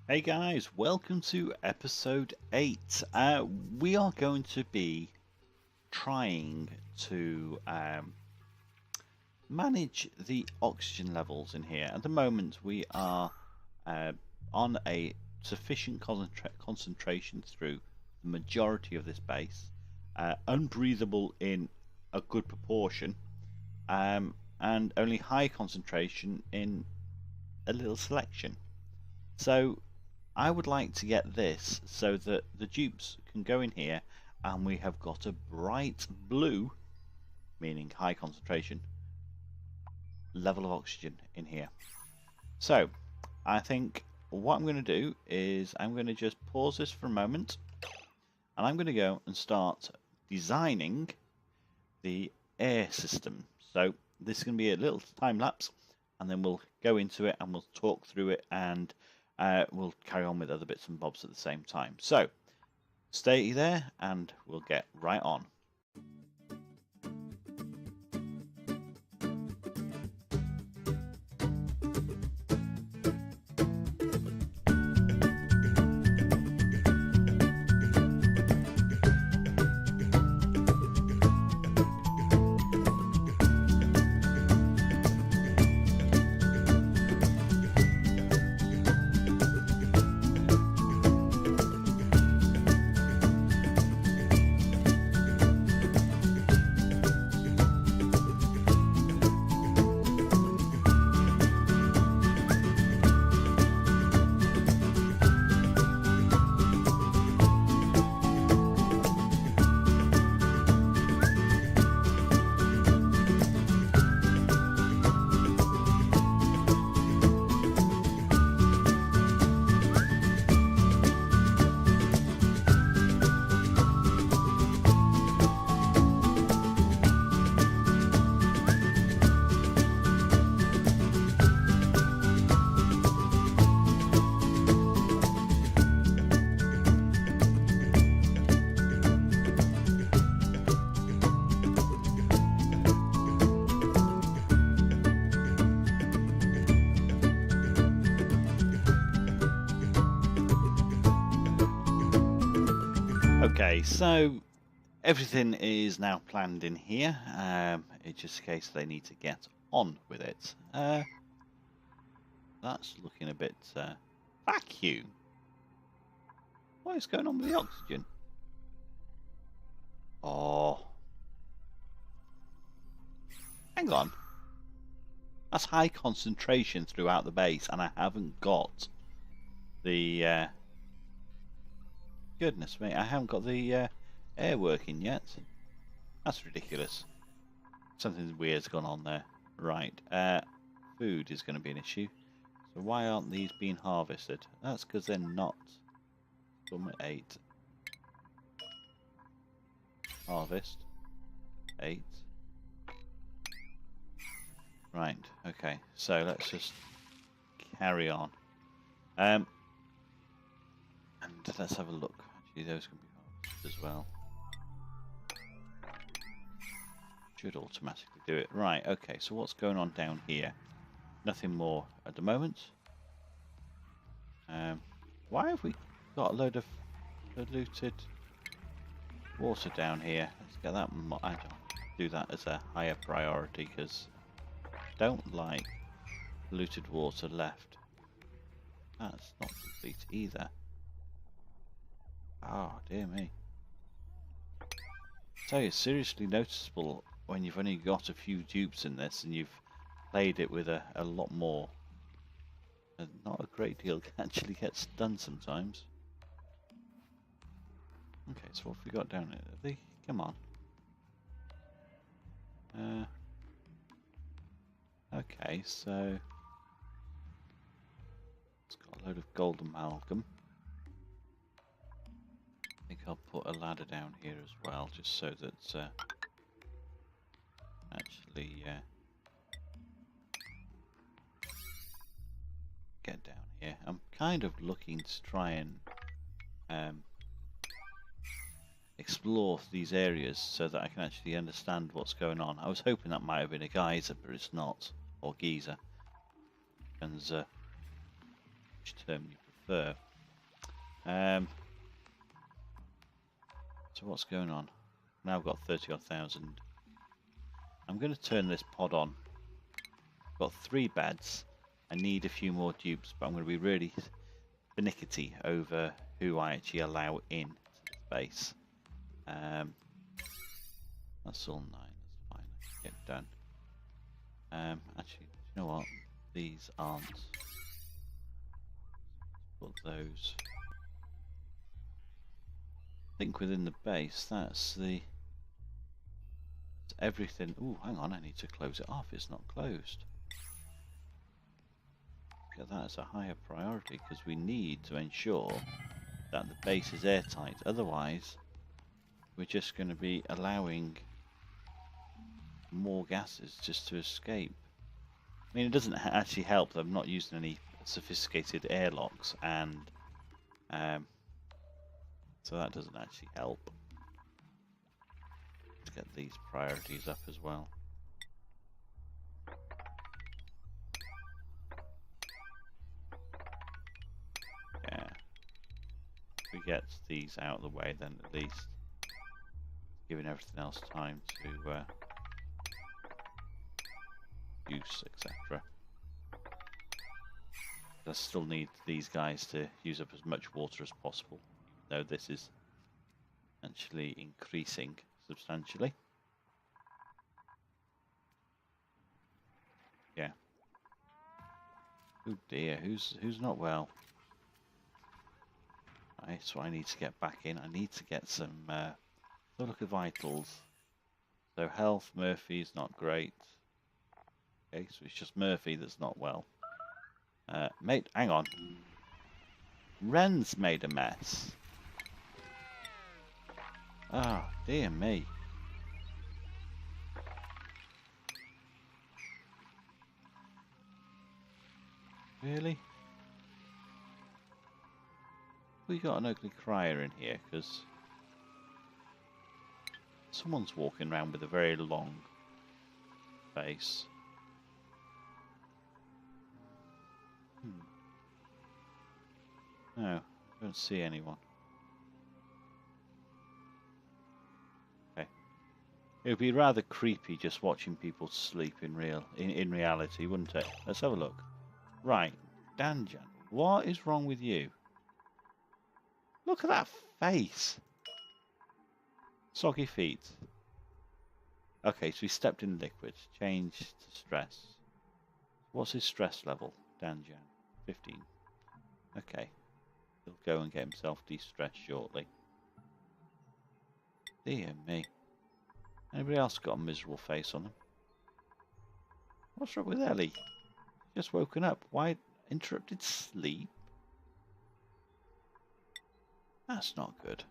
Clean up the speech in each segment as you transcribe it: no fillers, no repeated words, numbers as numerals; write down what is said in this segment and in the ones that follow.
Hey guys, welcome to episode 8. We are going to be trying to manage the oxygen levels in here. At the moment we are on a sufficient concentration through the majority of this base, unbreathable in a good proportion, and only high concentration in a little selection. So I would like to get this so that the dupes can go in here and we have got a bright blue, meaning high concentration, level of oxygen in here. So I think what I'm going to do is I'm going to just pause this for a moment and I'm going to go and start designing the air system. So this is going to be a little time lapse and then we'll go into it and we'll talk through it, and we'll carry on with other bits and bobs at the same time. So stay there and we'll get right on. Okay, so everything is now planned in here. It's just a case they need to get on with it. That's looking a bit vacuum. What is going on with the oxygen? Oh, hang on. That's high concentration throughout the base, and I haven't got the goodness me, I haven't got the air working yet. That's ridiculous. Something weird's gone on there. Right, food is going to be an issue. So why aren't these being harvested? That's because they're not. Some 8. Harvest. 8. Right, okay, so let's just carry on. And let's have a look. Actually, those can be harvested as well. Should automatically do it. Right, okay, so what's going on down here? Nothing more at the moment. Why have we got a load of diluted water down here? Let's get that. I don't do that as a higher priority because I don't like diluted water left. That's not complete either. Oh, dear me. So it's seriously noticeable when you've only got a few dupes in this and you've played it with a lot more. And not a great deal actually gets done sometimes. Okay, so what have we got down here? Come on. Okay, so it's got a load of gold amalgam. I think I'll put a ladder down here as well, just so that actually get down here. I'm kind of looking to try and explore these areas so that I can actually understand what's going on. I was hoping that might have been a geyser, but it's not, or geyser. Depends which term you fur. So what's going on? Now I've got 30,000. I'm going to turn this pod on. I've got 3 beds. I need a few more dupes, but I'm going to be really finicky over who I actually allow in to the base. That's all 9. That's fine. I can get done. Actually, you know what? These aren't. Put those. I think within the base, that's everything. Oh, hang on, I need to close it off. It's not closed. Get that as a higher priority because we need to ensure that the base is airtight. Otherwise, we're just going to be allowing more gases just to escape. I mean, it doesn't actually help that I'm not using any sophisticated airlocks, and so that doesn't actually help. Let's get these priorities up as well. Yeah. If we get these out of the way, then at least giving everything else time to use, etc. I still need these guys to use up as much water as possible, though this is actually increasing substantially. Yeah. Oh dear, who's not well? Right, so I need to get back in. I need to get some look at vitals. So health, Murphy's not great. Okay, so it's just Murphy that's not well. Mate, hang on. Ren's made a mess. Ah, oh, dear me. Really? We got an ugly crier in here because someone's walking around with a very long face. No, don't see anyone. Okay. It would be rather creepy just watching people sleep in reality, wouldn't it? Let's have a look. Right, Danjan, what is wrong with you? Look at that face. Soggy feet. Okay, so he stepped in liquid. Change to stress. What's his stress level? Danjan. 15. Okay. He'll go and get himself de-stressed shortly. Dear me. Anybody else got a miserable face on them? What's wrong with Ellie? Just woken up. Why interrupted sleep? That's not good.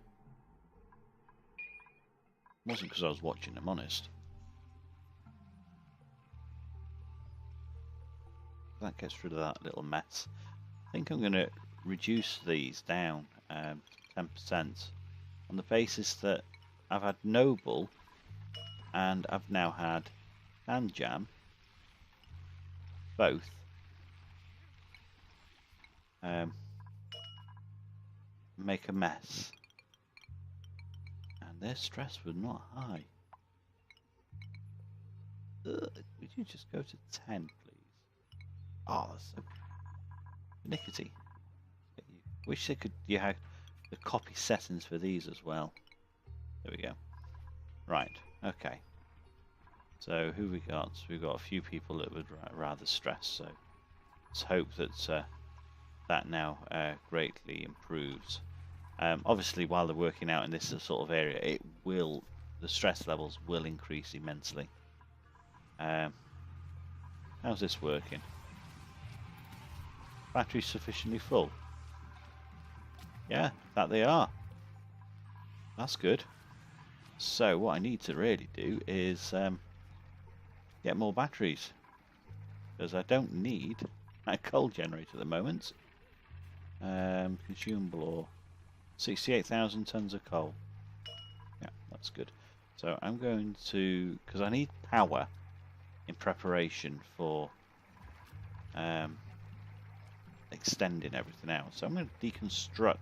It wasn't because I was watching, I'm honest. That gets rid of that little mess. I think I'm going to reduce these down to 10% on the basis that I've had Noble and I've now had Jam both make a mess, and their stress was not high. Would you just go to 10, please? Oh, that's so pernickety. Wish they could. You had the copy settings for these as well. There we go. Right. Okay. So who we got? We've got a few people that would rather stress. So let's hope that that now greatly improves. Obviously, while they're working out in this sort of area, the stress levels will increase immensely. How's this working? Battery sufficiently full? Yeah, that they are. That's good. So what I need to really do is get more batteries, because I don't need a coal generator at the moment. Consumable ore, 68,000 tons of coal. Yeah, that's good. So I'm going to, because I need power in preparation for extending everything out. So I'm going to deconstruct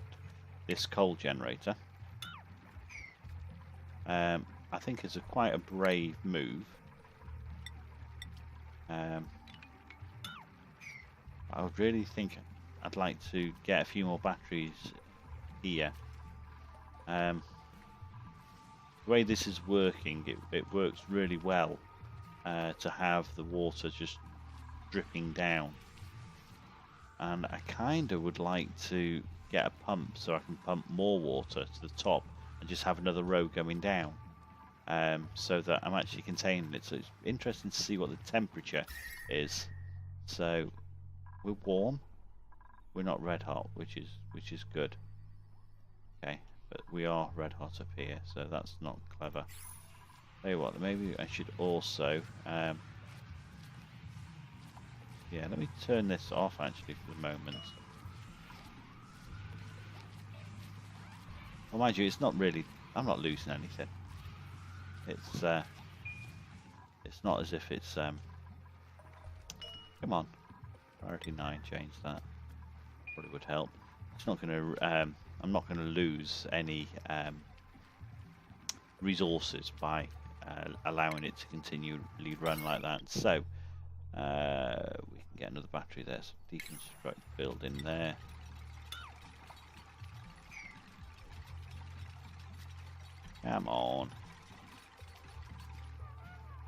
this coal generator. I think it's quite a brave move. I would really think I'd like to get a few more batteries here. The way this is working, it works really well to have the water just dripping down. And I kind of would like to get a pump so I can pump more water to the top and just have another row going down, so that I'm actually containing it. So it's interesting to see what the temperature is. So we're warm, we're not red hot, which is good. Okay, but we are red hot up here, so that's not clever. Tell you what, maybe I should also yeah, let me turn this off actually for the moment. Well, mind you, it's not really, I'm not losing anything. It's not as if it's come on, priority 9, change that. Probably would help. It's not going to I'm not going to lose any resources by allowing it to continually run like that. So we can get another battery there. So deconstruct building there. Come on.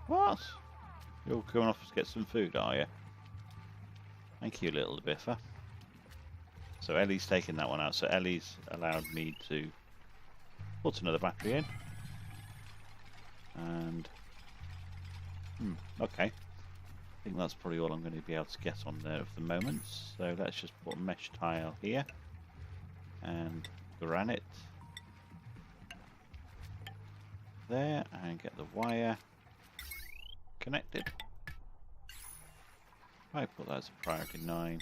What? You're coming off to get some food, are you? Thank you, little biffer. So Ellie's taken that one out. So Ellie's allowed me to put another battery in. And okay. I think that's probably all I'm going to be able to get on there at the moment. So let's just put a mesh tile here and granite there, and get the wire connected. I put that as a priority 9.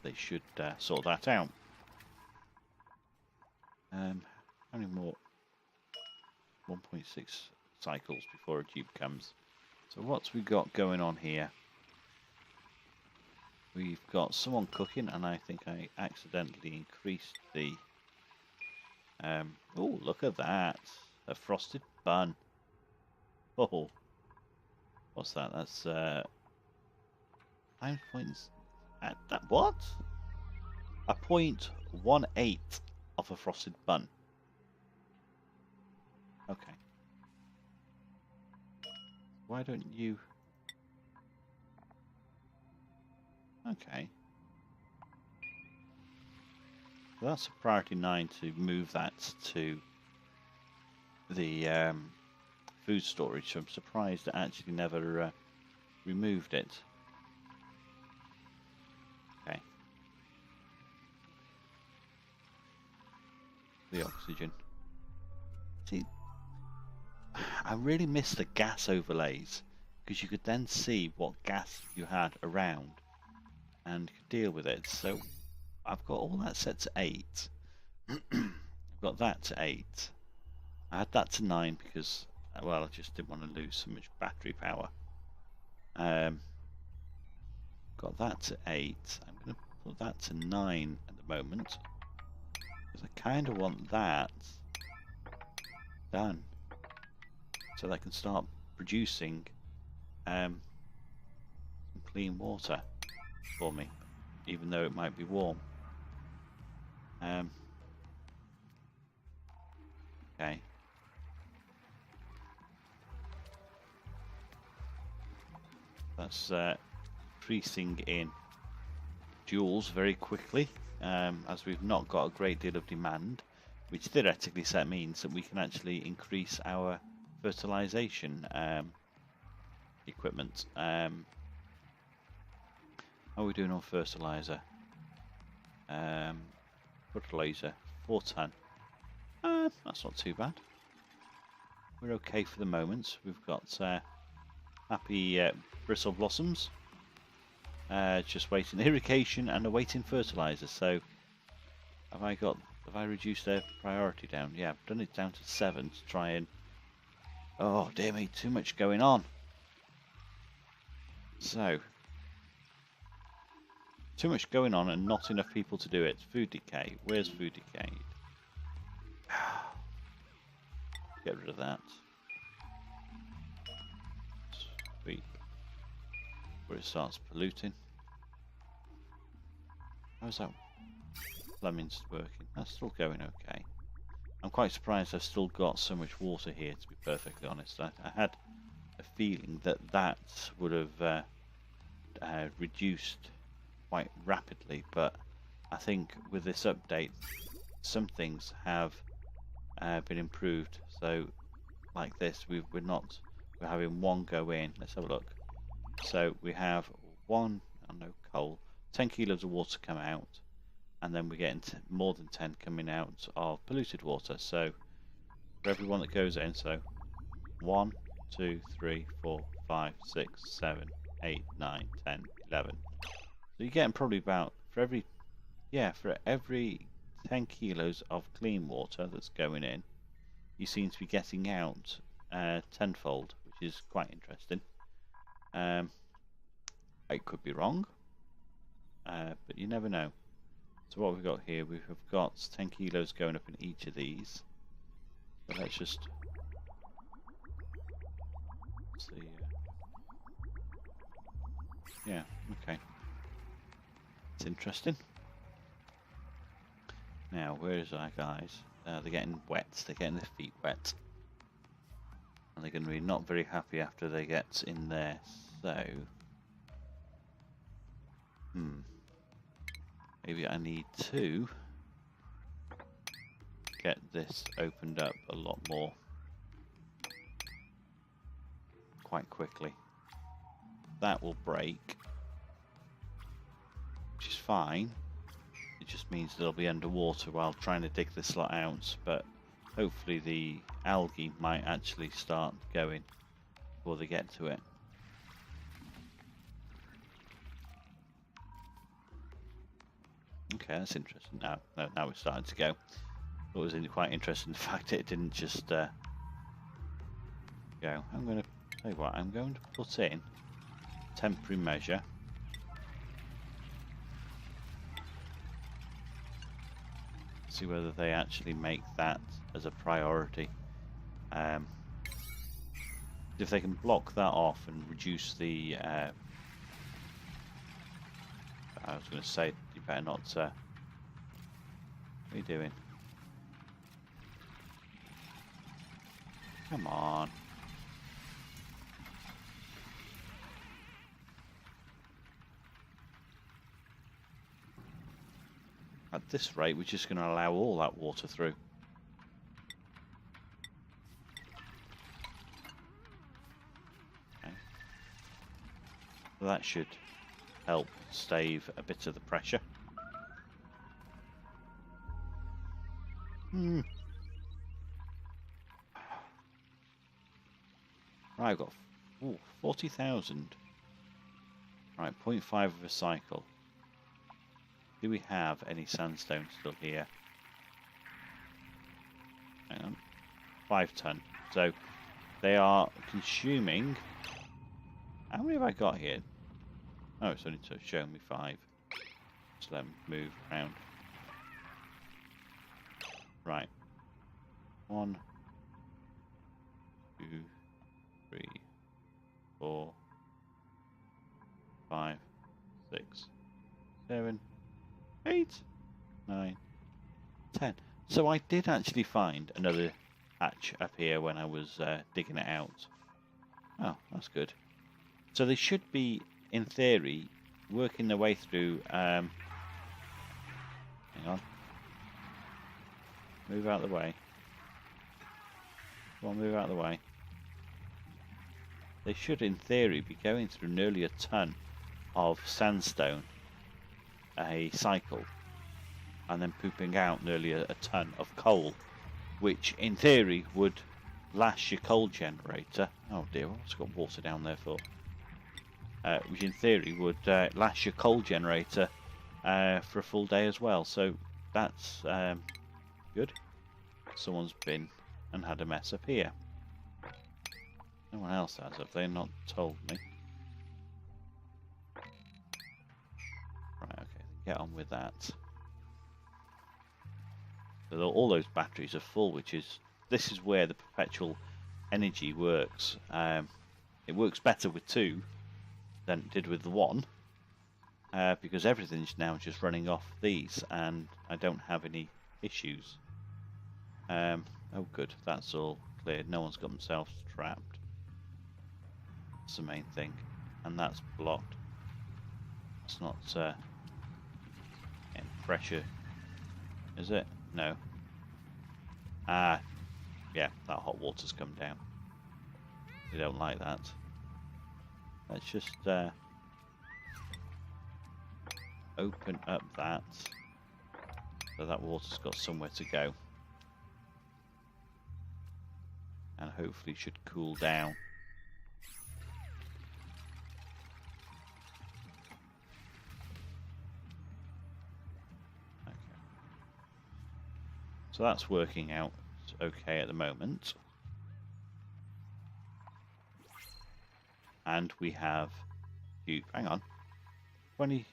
They should sort that out. How many more? 1.6 cycles before a tube comes. So what's we got going on here? We've got someone cooking, and I think I accidentally increased the oh, look at that, a frosted bun. Oh, what's that? That's 9 points at that. What? A 0.18 of a frosted bun. Okay. Why don't you? Okay. Well, that's a priority 9 to move that to the food storage. So I'm surprised it actually never removed it. Okay. The oxygen. See, I really miss the gas overlays, because you could then see what gas you had around and could deal with it. So I've got all that set to 8. I've got that to 8. I had that to 9 because, well, I just didn't want to lose so much battery power. Got that to 8. I'm going to put that to 9 at the moment, because I kind of want that done, so that I can start producing some clean water for me, even though it might be warm. Okay. That's increasing in joules very quickly, as we've not got a great deal of demand, which theoretically means that we can actually increase our fertilization equipment. How are we doing on fertilizer? Fertilizer, 4 ton. That's not too bad. We're okay for the moment. We've got happy bristle blossoms. Just waiting irrigation and awaiting fertilizer. So have I reduced their priority down? Yeah, I've done it down to 7 to try and, oh dear me, too much going on. So Too much going on and not enough people to do it. Food decay. Where's food decay? Get rid of that. Sweep. Where it starts polluting. How's that plumbing's working? That's still going okay. I'm quite surprised I've still got so much water here, to be perfectly honest. I had a feeling that that would have reduced quite rapidly, but I think with this update some things have been improved. So like this, we're having one go in. Let's have a look. So we have one, no coal, 10 kilos of water come out, and then we're getting more than 10 coming out of polluted water. So for every one that goes in, so 1, 2, 3, 4, 5, 6, 7, 8, 9, 10, 11. So you're getting probably about, for every 10 kilos of clean water that's going in, you seem to be getting out tenfold, which is quite interesting. I could be wrong, but you never know. So what we've got here, we've got 10 kilos going up in each of these. So let's just see. Yeah, okay. It's interesting. Now, where is our guys? They're getting wet. They're getting their feet wet. And they're going to be not very happy after they get in there. So, maybe I need to get this opened up a lot more quite quickly. That will break, which is fine. It just means they'll be underwater while trying to dig this lot out, but hopefully the algae might actually start going before they get to it. Okay, that's interesting. Now we're starting to go. It was quite interesting the fact that it didn't just go. I'm going to tell you what. I'm going to put in temporary measure. See whether they actually make that as a priority. If they can block that off and reduce the I was going to say, you better not. What are you doing? Come on. At this rate, we're just going to allow all that water through. Okay. So that should help stave a bit of the pressure. Right, I've got 40,000. Right, 0.5 of a cycle. Do we have any sandstone still here? Hang on. 5 ton. So they are consuming. How many have I got here? Oh, it's only showing me 5. Just let them move around. Right. 1, 2, 3, 4, 5, 6, 7, 8, 9, 10. So I did actually find another hatch up here when I was digging it out. Oh, that's good. So they should be, in theory, working their way through. Hang on. Move out of the way. Come on, move out of the way. They should, in theory, be going through nearly a ton of sandstone a cycle, and then pooping out nearly a ton of coal, which in theory would last your coal generator. Oh dear, what's got water down there for? Which in theory would last your coal generator for a full day as well. So that's good. Someone's been and had a mess up here. No one else has, have they not told me? Right, okay. get on with that. So all those batteries are full, this is where the perpetual energy works. It works better with 2 than it did with the 1, because everything's now just running off these, and I don't have any issues. Oh good, that's all clear. No one's got themselves trapped. That's the main thing. And that's blocked. It's not getting pressure, is it? No. Ah, yeah, that hot water's come down. We don't like that. Let's just open up that, so that water's got somewhere to go. And hopefully should cool down. Okay. So that's working out okay at the moment. And we have, hang on, 20+%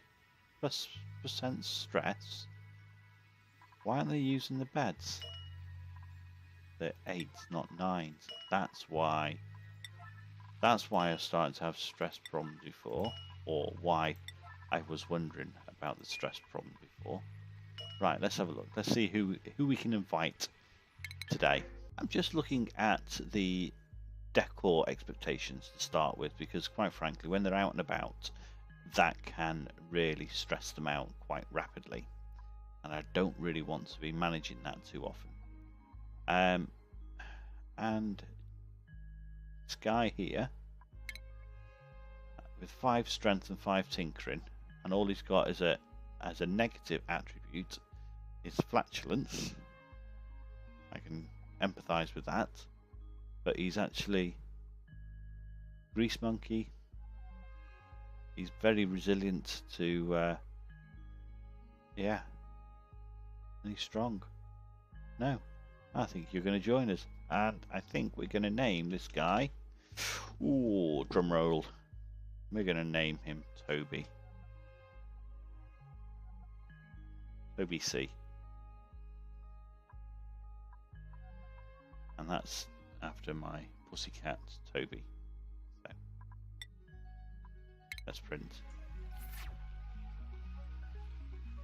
stress. Why aren't they using the beds? They're 8s, not 9s. That's why I started to have stress problems before, or why I was wondering about the stress problem before. Right, let's have a look. Let's see who we can invite today. I'm just looking at the decor expectations to start with, because quite frankly, when they're out and about, that can really stress them out quite rapidly, and I don't really want to be managing that too often. And this guy here with 5 strength and 5 tinkering, and all he's got is as a negative attribute is flatulence. I can empathize with that, but he's actually grease monkey. He's very resilient to yeah, and he's strong. No, I think you're going to join us, and I think we're going to name this guy, ooh, drum roll, we're going to name him Toby. Toby C. And that's after my pussycat Toby. So let's print.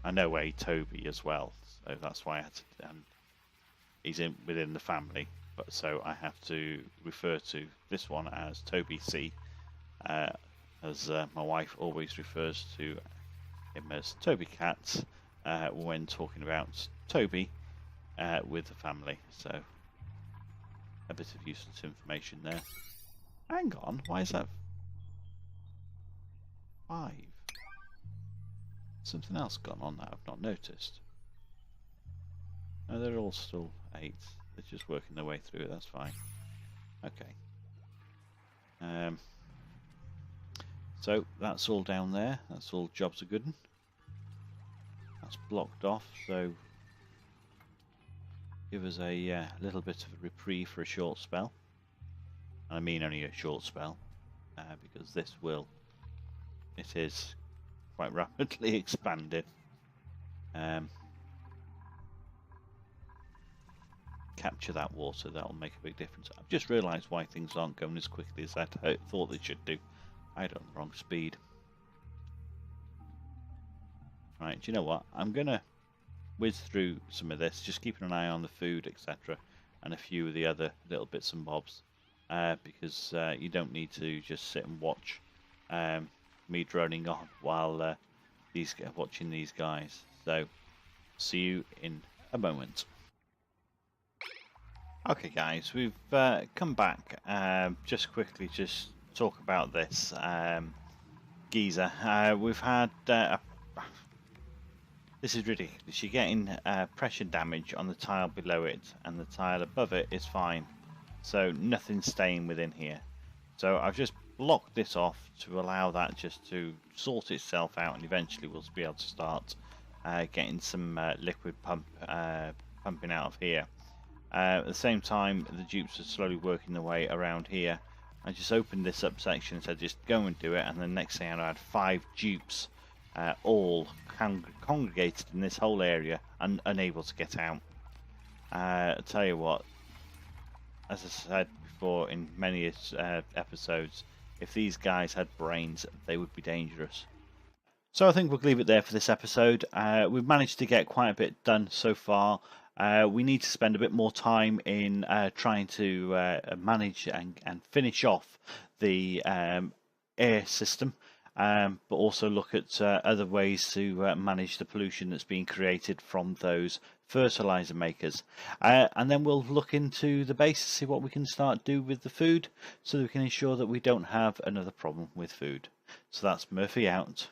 I know a Toby as well, so that's why I had to. He's within the family, but so I have to refer to this one as Toby C, as my wife always refers to him as Toby Cat when talking about Toby with the family. So a bit of useless information there. Hang on, why is that 5? Something else gone on that I've not noticed. No, they're all still 8. They're just working their way through it, that's fine. Okay. So that's all down there. That's all jobs are good. That's blocked off, so give us a little bit of a reprieve for a short spell. And I mean only a short spell, because it is quite rapidly expanded. Capture that water, that'll make a big difference. I've just realised why things aren't going as quickly as I thought they should do. I had it on the wrong speed. Right, do you know what? I'm going to whiz through some of this, just keeping an eye on the food, etc. and a few of the other little bits and bobs, because you don't need to just sit and watch me droning on while watching these guys. So, see you in a moment. Okay guys, we've come back. Just quickly just talk about this geyser. We've had this is ridiculous. You're getting pressure damage on the tile below it, and the tile above it is fine, so nothing's staying within here. So I've just blocked this off to allow that just to sort itself out, and eventually we'll be able to start getting some liquid pumping out of here. At the same time, the dupes are slowly working their way around here. I just opened this up section and said just go and do it, and the next thing I know I had 5 dupes all congregated in this whole area and unable to get out. I'll tell you what, as I said before in many episodes, if these guys had brains, they would be dangerous. So I think we'll leave it there for this episode. We've managed to get quite a bit done so far. We need to spend a bit more time in trying to manage and finish off the air system, but also look at other ways to manage the pollution that's being created from those fertilizer makers. And then we'll look into the base to see what we can start do with the food so that we can ensure that we don't have another problem with food. So that's Murphy out.